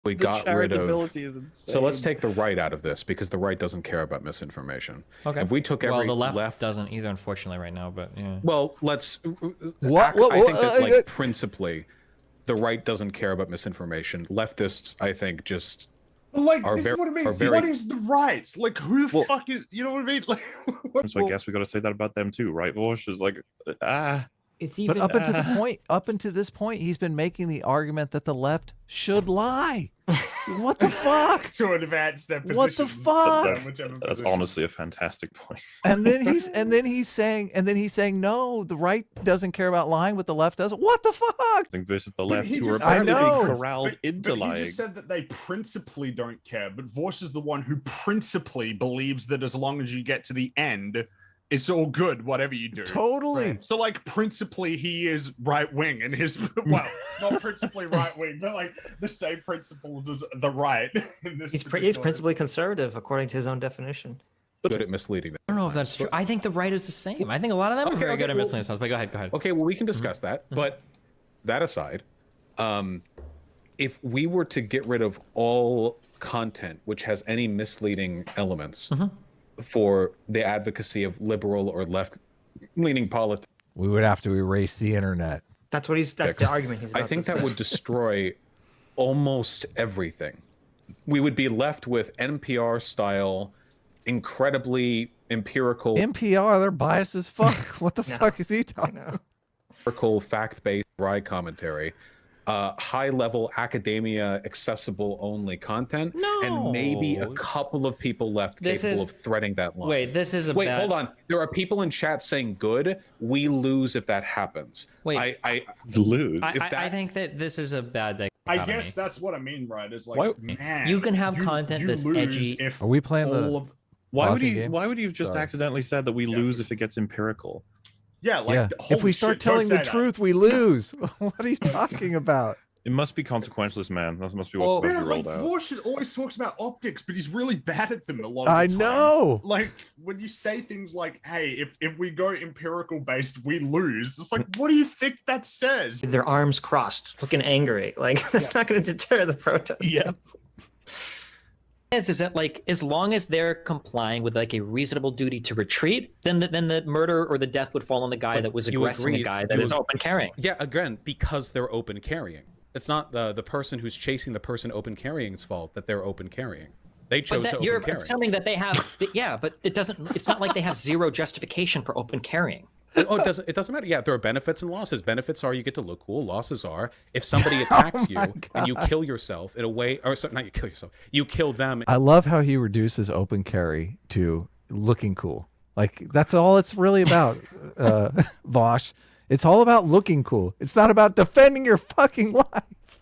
we The got rid of. charitability is insane. So let's take the right out of this because the right doesn't care about misinformation. Okay. If we took every the left doesn't either, unfortunately, right now. But yeah. Well, let's. What? I think that like principally, the right doesn't care about misinformation. Leftists, I think, just. Like, this is what it means. What is the right? Like, who the fuck is, you know what I mean? Like, so I guess we got to say that about them too, right? Vaush is like, It's even, but up until this point, he's been making the argument that the left should lie. What the fuck? To advance their position. What the fuck? That's honestly a fantastic point. And then he's saying no, the right doesn't care about lying, but the left does. What the fuck? I think versus the left, who are apparently being corralled into lying. He just said that they principally don't care, but Vaush is the one who principally believes that as long as you get to the end, it's all good, whatever you do. Totally. Right. So, like, principally, he is right wing, and his well, not principally right wing, but like the same principles as the right. He's principally conservative, according to his own definition. Good at misleading them. I don't know if that's true. I think the right is the same. I think a lot of them are very good at misleading themselves. But go ahead. Okay, well, we can discuss that. But that aside, if we were to get rid of all content which has any misleading elements. For the advocacy of liberal or left-leaning politics, we would have to erase the internet. That's the argument he's about I think that would destroy almost everything. We would be left with NPR-style, incredibly empirical. NPR, they're biased as fuck. What the fuck is he talking about? Empirical, fact-based, dry commentary. High-level academia, accessible-only content, and maybe a couple of people left capable of threading that line. Wait, hold on. There are people in chat saying good. We lose if that happens. Wait, I lose. I think that this is a bad dichotomy. I guess that's what I mean, right? Is like, man, you can have content that's edgy. Are we playing Why would you have just accidentally said that we lose if it gets empirical? Yeah, like if we start telling the truth, we lose. What are you talking about? It must be consequentialist, man. That must be what's supposed to be rolled out. Vaush always talks about optics, but he's really bad at them a lot of the time. I know. Like, when you say things like, hey, if we go empirical based, we lose. It's like, what do you think that says? Their arms crossed, looking angry. Like, that's not going to deter the protest. Yeah. Is that like as long as they're complying with like a reasonable duty to retreat, then the murder or the death would fall on the guy that was aggressing the guy that is open carrying. Yeah, again, because they're open carrying. It's not the person who's chasing the person open carrying's fault that they're open carrying. They chose to open carry. You're assuming that they have, yeah, but it doesn't. It's not like they have zero justification for open carrying. Oh, it doesn't matter. Yeah, there are benefits and losses. Benefits are you get to look cool. Losses are if somebody attacks you and you kill yourself in a way, or sorry, not you kill yourself, you kill them. I love how he reduces open carry to looking cool. Like that's all it's really about, Vaush. It's all about looking cool. It's not about defending your fucking life.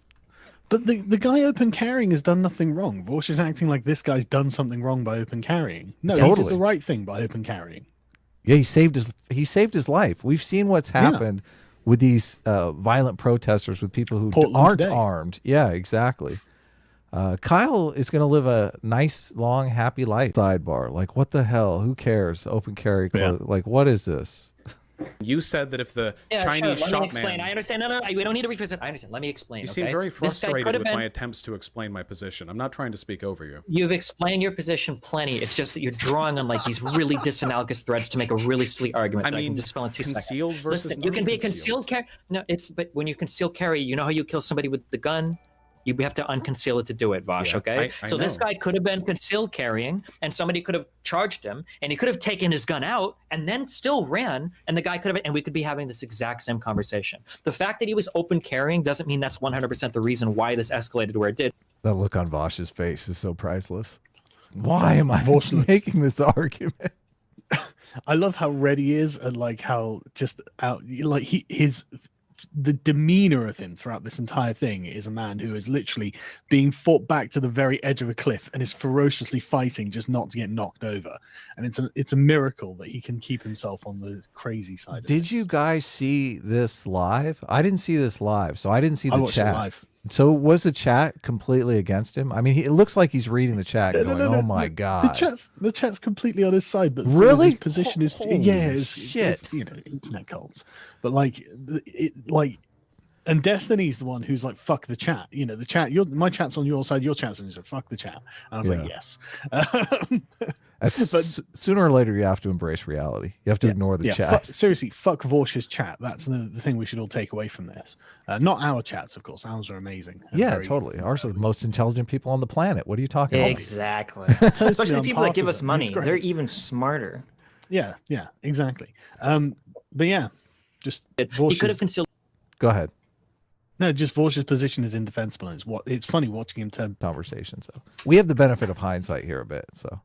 But the guy open carrying has done nothing wrong. Vaush is acting like this guy's done something wrong by open carrying. No, he did the right thing by open carrying. Yeah, he saved his life. We've seen what's happened with these violent protesters, with people who aren't armed. Yeah, exactly. Kyle is going to live a nice, long, happy life. Sidebar. Like, what the hell? Who cares? Open carry. Like, what is this? You said that if the Chinese Let shot me explain. man... I understand. No, we don't need to rephrase it. I understand. Let me explain. You seem very frustrated with my attempts to explain my position. I'm not trying to speak over you. You've explained your position plenty. It's just that you're drawing on like these really disanalogous threads to make a really silly argument. I can dispel in 2 seconds. Concealed versus Listen, you can be a concealed carry. No, but when you conceal carry, you know how you kill somebody with the gun? You have to unconceal it to do it, Vaush, okay? So this guy could have been concealed carrying, and somebody could have charged him, and he could have taken his gun out, and then still ran, and the guy could have, and we could be having this exact same conversation. The fact that he was open carrying doesn't mean that's 100% the reason why this escalated where it did. That look on Vaush's face is so priceless. Why am I making this argument? I love how red he is, and like how just out, like the demeanor of him throughout this entire thing is a man who is literally being fought back to the very edge of a cliff and is ferociously fighting just not to get knocked over. And it's a miracle that he can keep himself on the crazy side. Did you guys see this live? I didn't see this live, so I didn't see the chat. Live. So was the chat completely against him? I mean, it looks like he's reading the chat going, "Oh my god." The chat's completely on his side, but really, his position is shit. It's, you know, internet cults. But like And Destiny's the one who's like, fuck the chat. You know, the chat, my chat's on your side, your chat's on your side. Fuck the chat. And I was like, yes. But sooner or later, you have to embrace reality. You have to ignore the chat. Seriously, fuck Vaush's chat. That's the thing we should all take away from this. Not our chats, of course. Ours are amazing. Yeah, totally. Ours are the most intelligent people on the planet. What are you talking about? Exactly. Especially the people that give us money. They're even smarter. Yeah, exactly. But yeah, just he could have concealed. Go ahead. No, just Vaush's position is indefensible. And it's funny watching him turn conversations. So we have the benefit of hindsight here a bit. So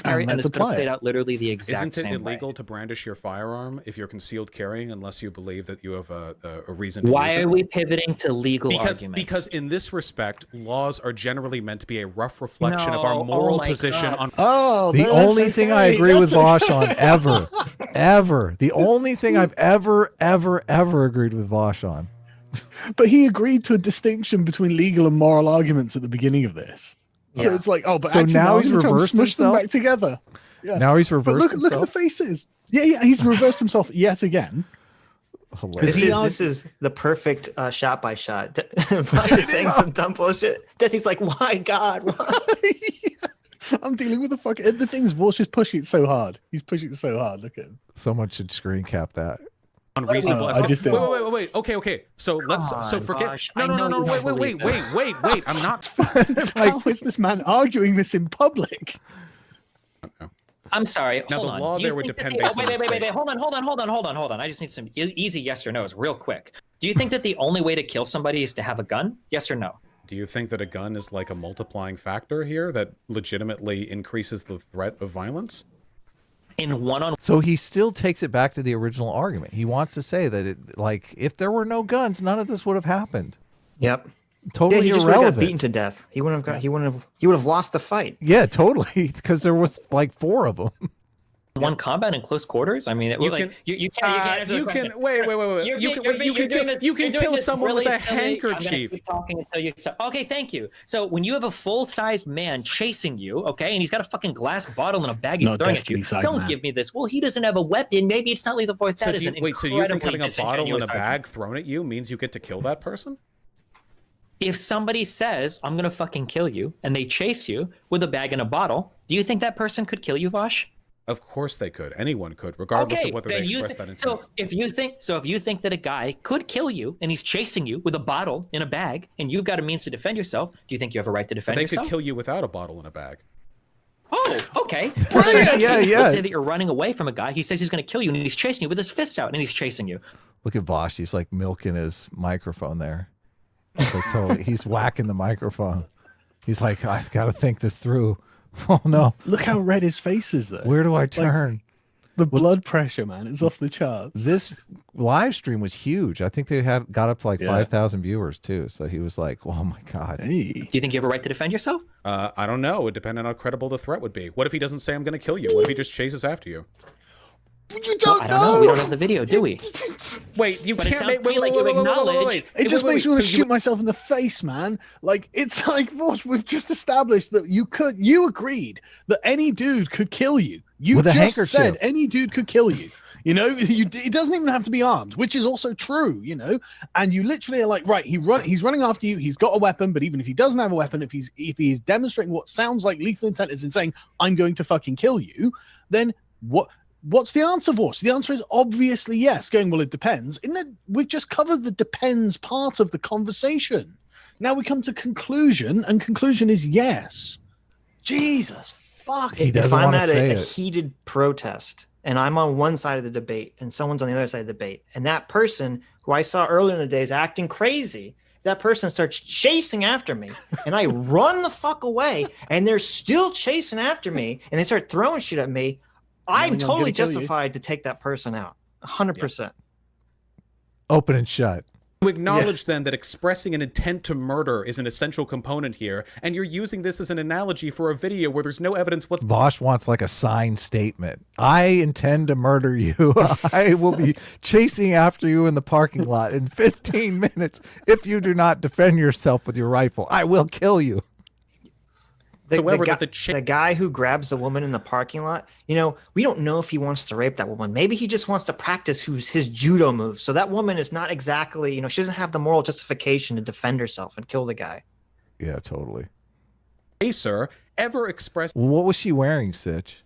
carry, and this could have played out literally the exact same way. Isn't it illegal to brandish your firearm if you're concealed carrying unless you believe that you have a reason to Why use it? are we pivoting to legal arguments? Because in this respect, laws are generally meant to be a rough reflection of our moral position on... the only thing I agree with Vaush on ever. The only thing I've ever agreed with Vaush on. But he agreed to a distinction between legal and moral arguments at the beginning of this. So it's like, but so actually, now he's reversed himself. Them back together. Yeah. Now he's reversed. But look at the faces. Yeah, he's reversed himself yet again. This is the perfect shot by shot. Vaush is saying some dumb bullshit. Desi's like, why God? Why? I'm dealing with the thing is, Vaush is pushing it so hard. He's pushing it so hard. Look at him. Someone should screen cap that. Unreasonable. I just did. Wait. Okay. So forget. Vaush, No. Wait. I'm not. How is this man arguing this in public? I'm sorry. Now hold the on. law there would depend based on the state. Wait. Hold on. I just need some easy yes or no's, real quick. Do you think that the only way to kill somebody is to have a gun? Yes or no? Do you think that a gun is like a multiplying factor here that legitimately increases the threat of violence? So he still takes it back to the original argument. He wants to say that if there were no guns, none of this would have happened. Yep. Totally he just irrelevant. would have got beaten to death. He would have lost the fight. Yeah, totally. Because there was like 4 of them. One combat in close quarters. I mean, you can't answer the question. Wait. You can kill someone with a handkerchief. Keep talking until you stop. Okay, thank you. So when you have a full-sized man chasing you, okay, and he's got a fucking glass bottle in a bag he's throwing at you, don't give me this. Well, he doesn't have a weapon. Maybe it's not lethal force. So you think having a bottle in a bag thrown at you means you get to kill that person? If somebody says, I'm going to fucking kill you, and they chase you with a bag and a bottle, do you think that person could kill you, Vaush? Of course they could. Anyone could, regardless of whether they express that intent. So if you think that a guy could kill you and he's chasing you with a bottle in a bag and you've got a means to defend yourself, do you think you have a right to defend yourself? They could kill you without a bottle in a bag. Oh, okay. Yeah. Let's say that you're running away from a guy. He says he's going to kill you and he's chasing you with his fists out and he's chasing you. Look at Vaush. He's like milking his microphone there. He's whacking the microphone. He's like, I've got to think this through. Oh no! Look how red his face is, though. Where do I turn? The blood pressure, man, it's off the charts. This live stream was huge. I think they got up to like 5,000 viewers too. So he was like, "Oh my god!" Hey. Do you think you have a right to defend yourself? I don't know. It depends on how credible the threat would be. What if he doesn't say, "I'm going to kill you"? What if he just chases after you? You don't I don't know. We don't have the video, do we? Wait, you but can't make me like you acknowledge. It just makes me want to shoot myself in the face, man. Like, it's like, Vaush, we've just established that you agreed that any dude could kill you. You just said any dude could kill you. You know, it doesn't even have to be armed, which is also true, you know. And you literally are like, right, he's running after you. He's got a weapon, but even if he doesn't have a weapon, if he's demonstrating what sounds like lethal intent is in saying, I'm going to fucking kill you, then what's the answer, Vaush? The answer is obviously yes. Going, well, it depends. We've just covered the depends part of the conversation. Now we come to conclusion, and conclusion is yes. Jesus, fuck. If I'm at a heated protest and I'm on one side of the debate and someone's on the other side of the debate, and that person who I saw earlier in the day is acting crazy, that person starts chasing after me and I run the fuck away and they're still chasing after me and they start throwing shit at me, I'm totally justified to take that person out. 100%. Open and shut. You acknowledge then that expressing an intent to murder is an essential component here, and you're using this as an analogy for a video where there's no evidence whatsoever. Vaush wants like a signed statement. I intend to murder you. I will be chasing after you in the parking lot in 15 minutes. If you do not defend yourself with your rifle, I will kill you. The guy who grabs the woman in the parking lot, you know, we don't know if he wants to rape that woman. Maybe he just wants to practice his judo moves. So that woman is not exactly, you know, she doesn't have the moral justification to defend herself and kill the guy. Yeah, totally. Racer ever expressed what was she wearing, Sitch?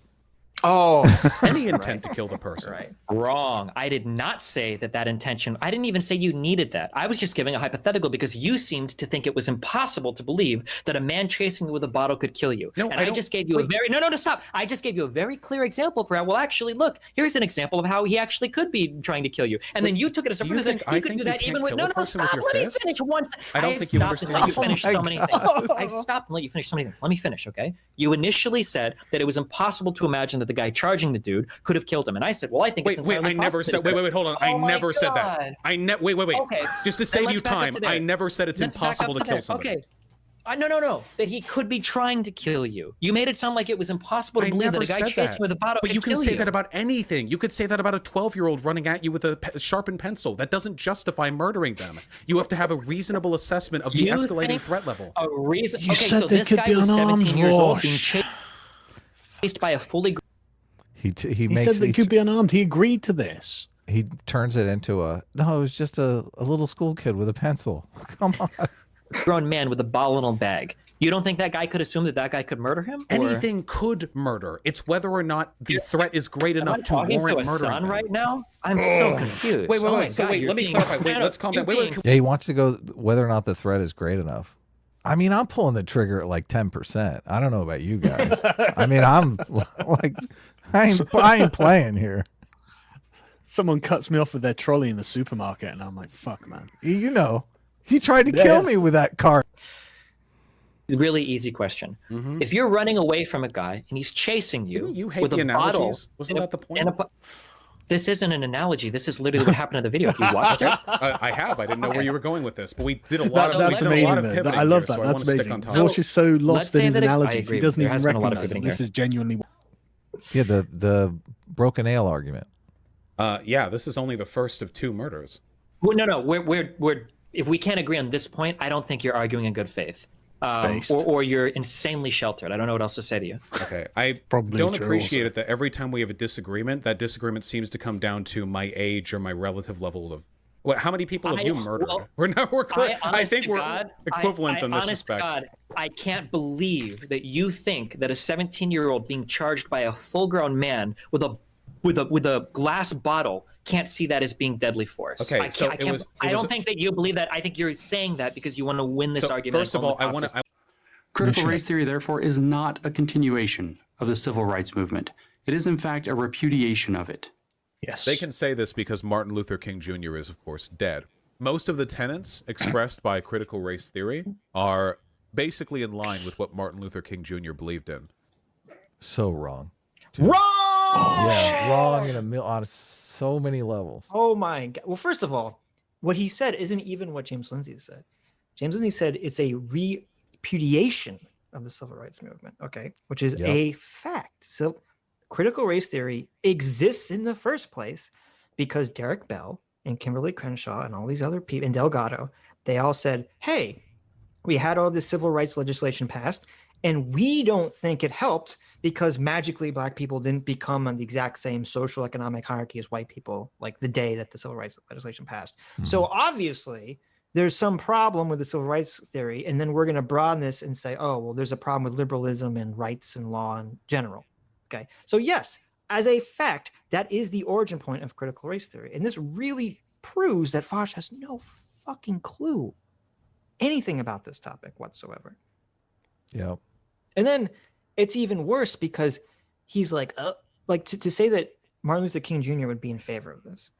Oh, any intent to kill the person. Right. Wrong. I did not say that intention. I didn't even say you needed that. I was just giving a hypothetical because you seemed to think it was impossible to believe that a man chasing you with a bottle could kill you. No, and I just gave you stop. I just gave you a very clear example for how, well, actually, look, here's an example of how he actually could be trying to kill you. And then you took it as a you think he could do that even with stop. Let me finish once. I don't think you understand. Let you finish so many things. I've stopped and let you finish so many things. Let me finish, okay? You initially said that it was impossible to imagine that the guy charging the dude could have killed him, and I said, well, I think it's entirely I never said hold on. I never said that. Wait. Okay. Just to save you time, I never said it's impossible to kill somebody. Okay. No. That he could be trying to kill you. You made it sound like it was impossible to believe that a guy chasing with a bottle could kill you. But you can say that about anything. You could say that about a 12-year-old running at you with a sharpened pencil. That doesn't justify murdering them. You have to have a reasonable assessment of the escalating threat level. A reason. You okay, said so they this could guy be was 17 unarmed, years old, Vaush. being chased by a fully. He said they could be unarmed. He agreed to this. He turns it into it was just a little school kid with a pencil. Come on. Grown man with a bottle in a bag. You don't think that guy could assume that guy could murder him? Anything could murder. It's whether or not the threat is great enough to warrant murdering son right now. I'm so confused. Wait. Let me clarify. Let's calm down. Yeah, he wants to go whether or not the threat is great enough. I mean, I'm pulling the trigger at like 10%. I don't know about you guys. I mean, I'm like, I ain't playing here. Someone cuts me off with their trolley in the supermarket, and I'm like, fuck, man. You know, he tried to kill me with that car. Really easy question. Mm-hmm. If you're running away from a guy and he's chasing you, hate with the a bottle, wasn't that the point? This isn't an analogy. This is literally what happened in the video. Have you watched it? I have. I didn't know where you were going with this, but we did a lot of. That's amazing. I love that. That's amazing. Vaush is so lost in his analogies. He doesn't even recognize that this is genuinely. Yeah, the broken ale argument. Yeah, this is only the first of 2 murders. Well, no. We're if we can't agree on this point, I don't think you're arguing in good faith. Or you're insanely sheltered. I don't know what else to say to you. Okay, I don't appreciate it that every time we have a disagreement, that disagreement seems to come down to my age or my relative level of. How many people have you murdered? We're clear. I think we're equivalent in this respect. God, I can't believe that you think that a 17-year-old being charged by a full-grown man with a glass bottle can't see that as being deadly force. Okay, I don't think that you believe that. I think you're saying that because you want to win this argument. First of all, I want to. Critical race theory, therefore, is not a continuation of the civil rights movement. It is, in fact, a repudiation of it. Yes. They can say this because Martin Luther King Jr. is, of course, dead. Most of the tenets expressed by critical race theory are basically in line with what Martin Luther King Jr. believed in. So wrong. Wrong! Yeah, wrong on so many levels. Oh my God. Well, first of all, what he said isn't even what James Lindsay said. James Lindsay said it's a repudiation of the civil rights movement, okay, which is a fact. So critical race theory exists in the first place because Derek Bell and Kimberly Crenshaw and all these other people, and Delgado, they all said, hey, we had all this civil rights legislation passed, and we don't think it helped because magically Black people didn't become on the exact same social economic hierarchy as white people, like the day that the civil rights legislation passed. Mm-hmm. So obviously there's some problem with the civil rights theory. And then we're going to broaden this and say, oh, well, there's a problem with liberalism and rights and law in general. Okay. So yes, as a fact, that is the origin point of critical race theory. And this really proves that Vaush has no fucking clue anything about this topic whatsoever. Yeah. And then it's even worse because he's like to say that Martin Luther King Jr. would be in favor of this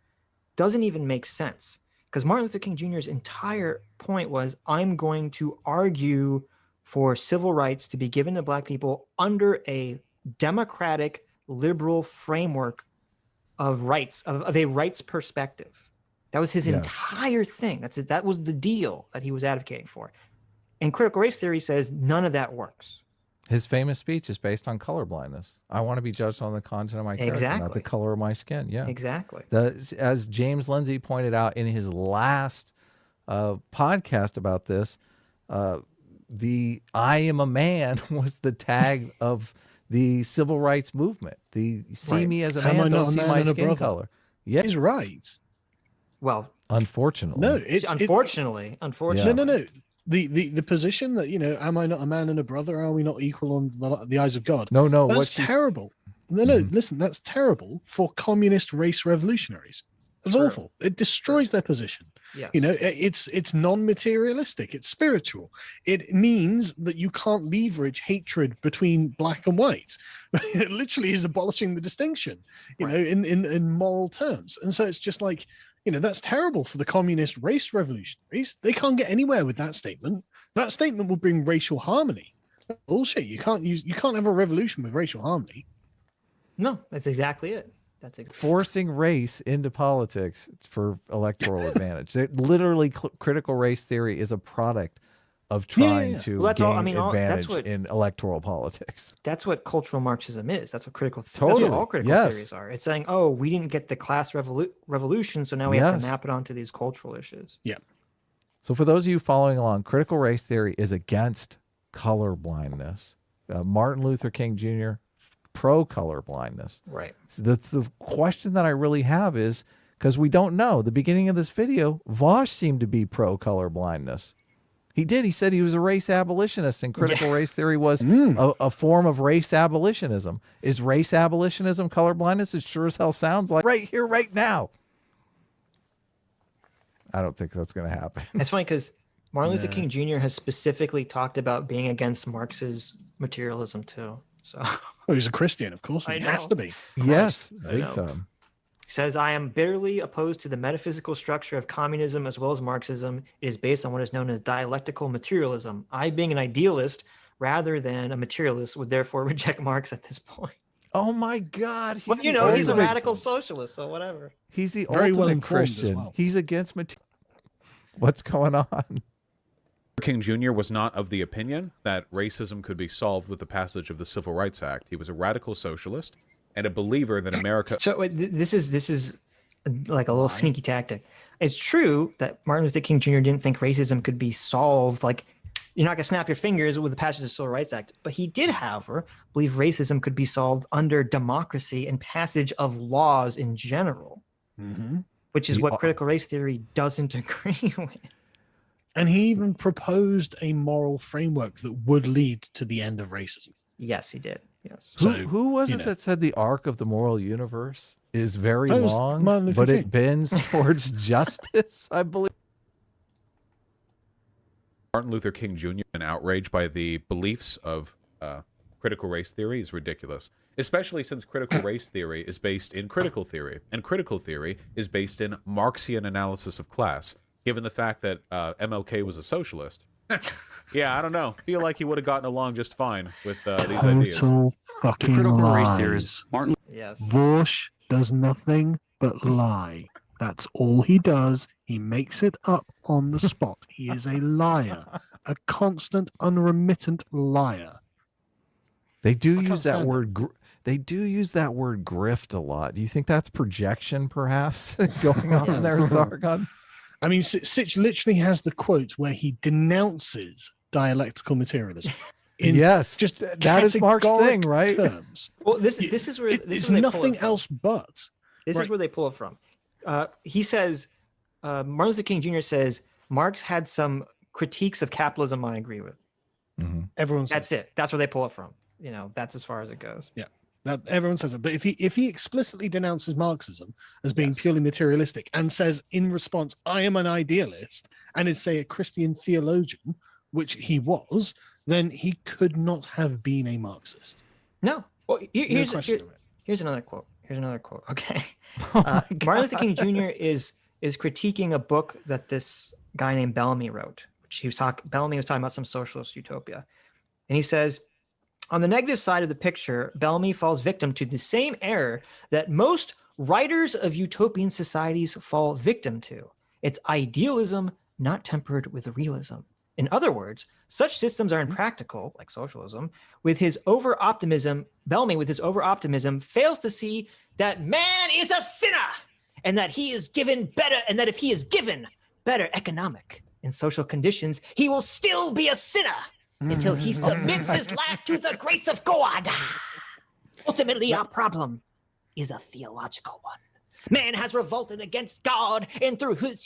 doesn't even make sense, because Martin Luther King Jr.'s entire point was, I'm going to argue for civil rights to be given to Black people under a democratic, liberal framework of rights, of a rights perspective. That was his entire thing. That was the deal that he was advocating for. And critical race theory says none of that works. His famous speech is based on colorblindness. I want to be judged on the content of my character, not the color of my skin. Yeah, exactly. As James Lindsay pointed out in his last podcast about this, the "I am a man" was the tag of the civil rights movement. The "see me as a man, don't see my skin color." Yeah, he's right. Well, unfortunately, no, unfortunately. No. The position that, am I not a man and a brother? Are we not equal on the eyes of God? No, that's terrible. No, listen, that's terrible for communist race revolutionaries. It's awful. It destroys their position. Yeah. It's non-materialistic. It's spiritual. It means that you can't leverage hatred between black and white. It literally is abolishing the distinction, in moral terms. And so it's just like, that's terrible for the communist race revolutionaries. They can't get anywhere with that statement. That statement will bring racial harmony. Bullshit. You can't have a revolution with racial harmony. No, that's exactly it. Forcing race into politics for electoral advantage. Literally, critical race theory is a product of trying to gain advantage in electoral politics. That's what cultural Marxism is. That's what that's totally. what all critical theories are. It's saying, oh, we didn't get the class revolution, so now we have to map it onto these cultural issues. Yeah. So for those of you following along, critical race theory is against color blindness. Martin Luther King Jr., pro color blindness. Right. So the question that I really have is, because we don't know, the beginning of this video, Vaush seemed to be pro color blindness. He did. He said he was a race abolitionist, and critical race theory was a form of race abolitionism. Is race abolitionism color blindness? It sure as hell sounds like right here, right now. I don't think that's going to happen. It's funny because Martin Luther King Jr. has specifically talked about being against Marx's materialism too. So he's a Christian, of course. He has to be. Yes, big time. He says, I am bitterly opposed to the metaphysical structure of communism as well as Marxism. It is based on what is known as dialectical materialism. I, being an idealist rather than a materialist, would therefore reject Marx at this point. Oh my God. Well, he's a radical socialist, so whatever. He's the ultimate Christian. Well. He's against What's going on? King Jr. was not of the opinion that racism could be solved with the passage of the Civil Rights Act. He was a radical socialist and a believer that America... So this is like a little sneaky tactic. It's true that Martin Luther King Jr. didn't think racism could be solved. Like, you're not going to snap your fingers with the passage of the Civil Rights Act. But he did, however, believe racism could be solved under democracy and passage of laws in general, which is what critical race theory doesn't agree with. And he even proposed a moral framework that would lead to the end of racism. Yes, he did. Yes. Who was it that said the arc of the moral universe is very long, but it bends towards justice, I believe? Martin Luther King Jr. and outraged by the beliefs of critical race theory is ridiculous, especially since critical race theory is based in critical theory, and critical theory is based in Marxian analysis of class. Given the fact that MLK was a socialist, yeah, I don't know. Feel like he would have gotten along just fine with these ideas. Fucking the critical lies. race theorist, Martin. Yes. Vaush does nothing but lie. That's all he does. He makes it up on the spot. He is a liar, a constant, unremittent liar. They do use that word. They do use that word grift a lot. Do you think that's projection, perhaps, going on there, Sargon? I mean, Sitch literally has the quote where he denounces dialectical materialism. Just that is Mark's thing, right? Terms. Well, this is where it's nothing else but. This is where they pull it from. He says, Martin Luther King Jr. says, Marx had some critiques of capitalism I agree with. Everyone says that's it. That's where they pull it from. That's as far as it goes. Yeah. That everyone says it. But if he explicitly denounces Marxism as being purely materialistic and says in response, I am an idealist, and is, say, a Christian theologian, which he was, then he could not have been a Marxist. No. Well, here's another quote. Okay. Martin Luther King Jr. is critiquing a book that this guy named Bellamy wrote, which Bellamy was talking about some socialist utopia. And he says, on the negative side of the picture, Bellamy falls victim to the same error that most writers of utopian societies fall victim to. It's idealism not tempered with realism. In other words, such systems are impractical, like socialism. With his over-optimism, Bellamy, with his over-optimism, fails to see that man is a sinner, and that he is given better, and that if he is given better economic and social conditions, he will still be a sinner. until he submits his life to the grace of God. Ultimately, our problem is a theological one. Man has revolted against God, and through his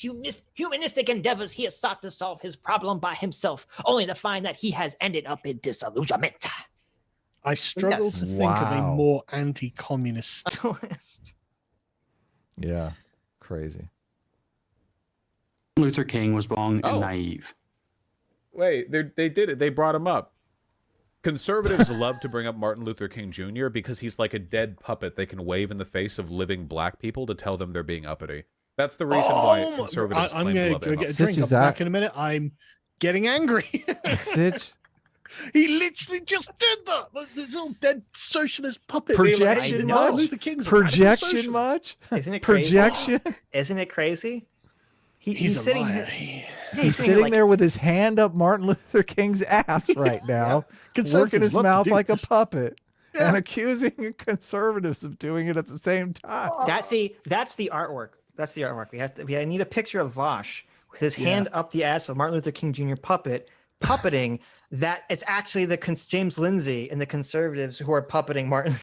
humanistic endeavors, he has sought to solve his problem by himself, only to find that he has ended up in disillusionment. I struggle to think of a more anti-communist list. Yeah, crazy. Luther King was wrong and naive. Wait, they did it. They brought him up. Conservatives love to bring up Martin Luther King Jr. because he's like a dead puppet they can wave in the face of living black people to tell them they're being uppity. That's the reason why conservatives claim to love him. I'm going to get a drink. I'll be back in a minute. I'm getting angry. Sitch? He literally just did that. This little dead socialist puppet. Projection much? Luther King's Projection much? Isn't it crazy? Projection? Isn't it crazy? He's sitting liar. here. He's sitting there with his hand up Martin Luther King's ass right now, working his mouth like a puppet, and accusing conservatives of doing it at the same time. That's the artwork. That's the artwork. We need a picture of Vaush with his hand up the ass of Martin Luther King Jr. puppeting that. It's actually the James Lindsay and the conservatives who are puppeting Martin